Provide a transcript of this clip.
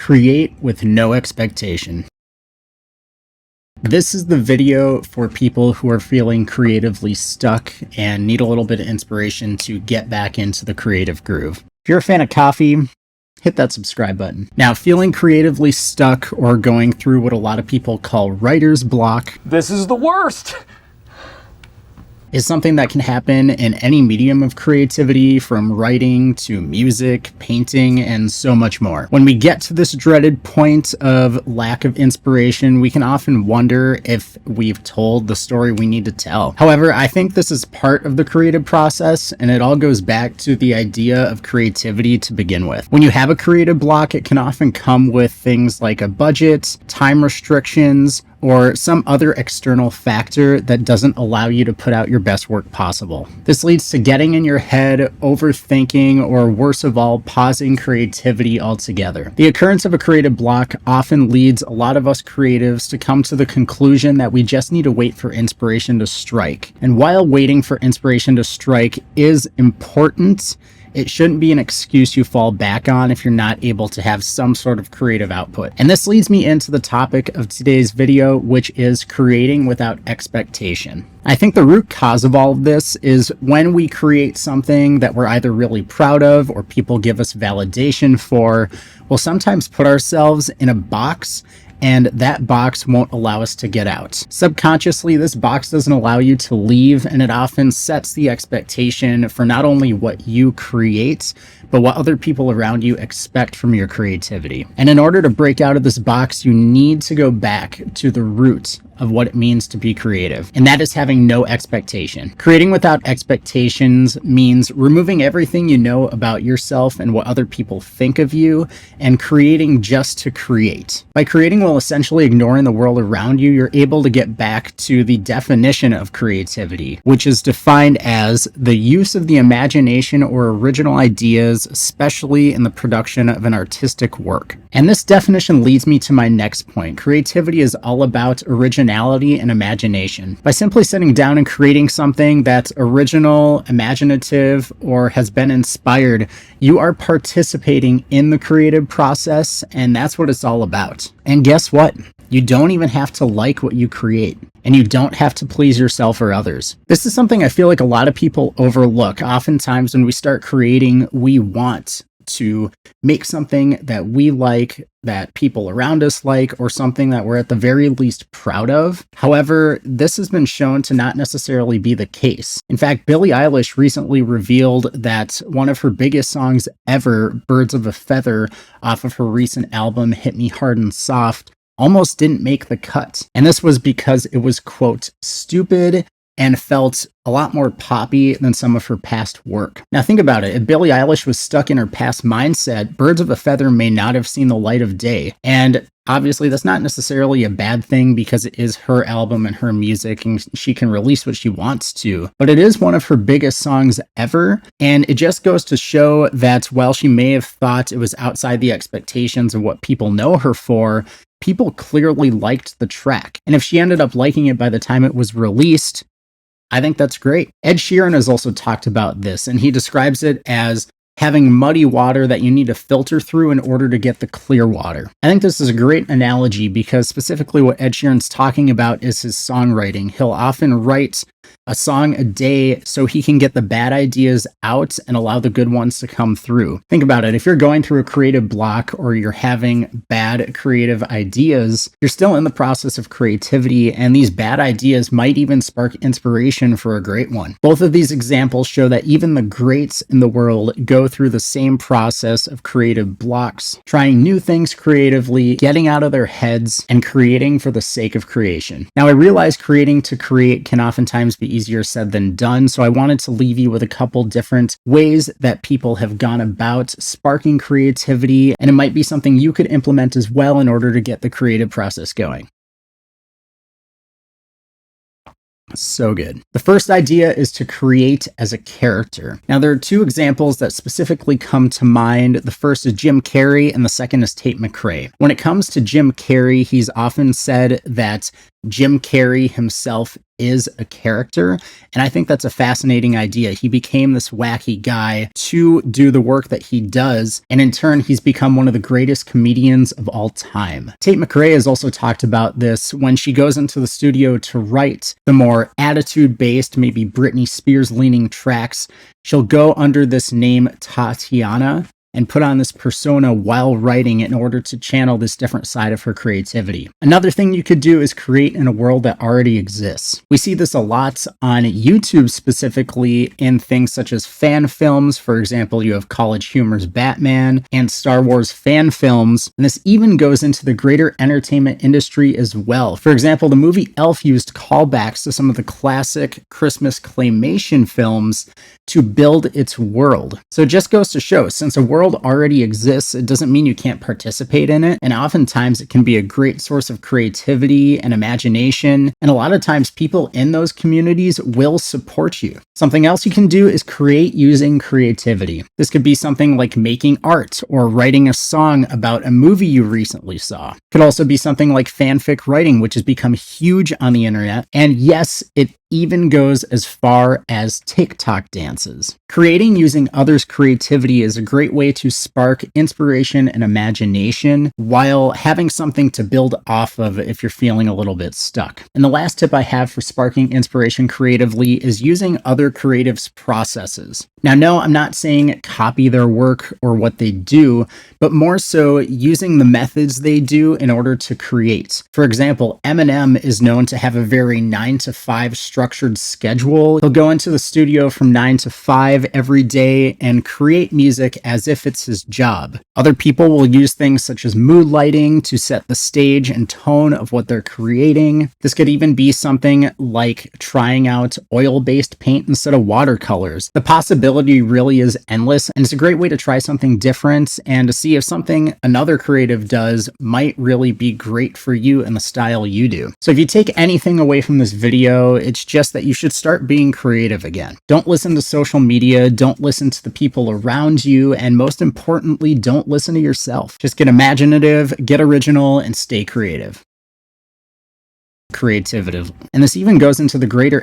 Create with no expectation. This is the video for people who are feeling creatively stuck and need a little bit of inspiration to get back into the creative groove. If you're a fan of coffee, hit that subscribe button. Now, feeling creatively stuck or going through what a lot of people call writer's block. This is the worst! Is something that can happen in any medium of creativity, from writing to music, painting, and so much more. When we get to this dreaded point of lack of inspiration, we can often wonder if we've told the story we need to tell. However, I think this is part of the creative process, and it all goes back to the idea of creativity to begin with. When you have a creative block, it can often come with things like a budget, time restrictions, or some other external factor that doesn't allow you to put out your best work possible. This leads to getting in your head, overthinking, or worst of all, pausing creativity altogether. The occurrence of a creative block often leads a lot of us creatives to come to the conclusion that we just need to wait for inspiration to strike. And while waiting for inspiration to strike is important, it shouldn't be an excuse you fall back on if you're not able to have some sort of creative output. And this leads me into the topic of today's video, which is creating without expectation. I think the root cause of all of this is when we create something that we're either really proud of or people give us validation for, we'll sometimes put ourselves in a box, and that box won't allow us to get out. Subconsciously, this box doesn't allow you to leave, and it often sets the expectation for not only what you create, but what other people around you expect from your creativity. And in order to break out of this box, you need to go back to the root of what it means to be creative, and that is having no expectation. Creating without expectations means removing everything you know about yourself and what other people think of you, and creating just to create. By creating while essentially ignoring the world around you, you're able to get back to the definition of creativity, which is defined as the use of the imagination or original ideas, especially in the production of an artistic work. And this definition leads me to my next point. Creativity is all about originality and imagination. By simply sitting down and creating something that's original, imaginative, or has been inspired, you are participating in the creative process, and that's what it's all about. And guess what? You don't even have to like what you create, and you don't have to please yourself or others. This is something I feel like a lot of people overlook. Oftentimes when we start creating, we want to make something that we like, that people around us like, or something that we're at the very least proud of. However, this has been shown to not necessarily be the case. In fact, Billie Eilish recently revealed that one of her biggest songs ever, Birds of a Feather, off of her recent album Hit Me Hard and Soft, almost didn't make the cut. And this was because it was, quote, stupid and felt a lot more poppy than some of her past work. Now think about it. If Billie Eilish was stuck in her past mindset, Birds of a Feather may not have seen the light of day. And obviously that's not necessarily a bad thing because it is her album and her music and she can release what she wants to. But it is one of her biggest songs ever. And it just goes to show that while she may have thought it was outside the expectations of what people know her for, people clearly liked the track. And if she ended up liking it by the time it was released, I think that's great. Ed Sheeran has also talked about this, and he describes it as having muddy water that you need to filter through in order to get the clear water. I think this is a great analogy because specifically what Ed Sheeran's talking about is his songwriting. He'll often write a song a day so he can get the bad ideas out and allow the good ones to come through. Think about it. If you're going through a creative block or you're having bad creative ideas, you're still in the process of creativity, and these bad ideas might even spark inspiration for a great one. Both of these examples show that even the greats in the world go through the same process of creative blocks, trying new things creatively, getting out of their heads, and creating for the sake of creation. Now, I realize creating to create can oftentimes be easier said than done, so I wanted to leave you with a couple different ways that people have gone about sparking creativity, and it might be something you could implement as well in order to get the creative process going. So good. The first idea is to create as a character. Now, there are two examples that specifically come to mind. The first is Jim Carrey, and the second is Tate McRae. When it comes to Jim Carrey, he's often said that Jim Carrey himself is a character, and I think that's a fascinating idea. He became this wacky guy to do the work that he does, and in turn, he's become one of the greatest comedians of all time. Tate McRae has also talked about this when she goes into the studio to write the more attitude-based, maybe Britney Spears-leaning tracks. She'll go under this name Tatiana and put on this persona while writing in order to channel this different side of her creativity. Another thing you could do is create in a world that already exists. We see this a lot on YouTube, specifically in things such as fan films. For example, you have College Humor's Batman and Star Wars fan films, and this even goes into the greater entertainment industry as well. For example, the movie Elf used callbacks to some of the classic Christmas claymation films to build its world. So it just goes to show, since a world already exists, it doesn't mean you can't participate in it, and oftentimes it can be a great source of creativity and imagination, and a lot of times people in those communities will support you. Something else you can do is create using creativity. This could be something like making art or writing a song about a movie you recently saw. It could also be something like fanfic writing, which has become huge on the internet, and yes, it even goes as far as TikTok dances. Creating using others' creativity is a great way to spark inspiration and imagination while having something to build off of if you're feeling a little bit stuck. And the last tip I have for sparking inspiration creatively is using other creatives' processes. Now, no, I'm not saying copy their work or what they do, but more so using the methods they do in order to create. For example, Eminem is known to have a very 9-to-5 structured schedule. He'll go into the studio from 9 to 5 every day and create music as if it's his job. Other people will use things such as mood lighting to set the stage and tone of what they're creating. This could even be something like trying out oil-based paint instead of watercolors. The possibility really is endless, and it's a great way to try something different and to see if something another creative does might really be great for you and the style you do. So if you take anything away from this video, it's just that you should start being creative again. Don't listen to social media, don't listen to the people around you, and most importantly, don't listen to yourself. Just get imaginative, get original, and stay creative. Creativity. And this even goes into the greater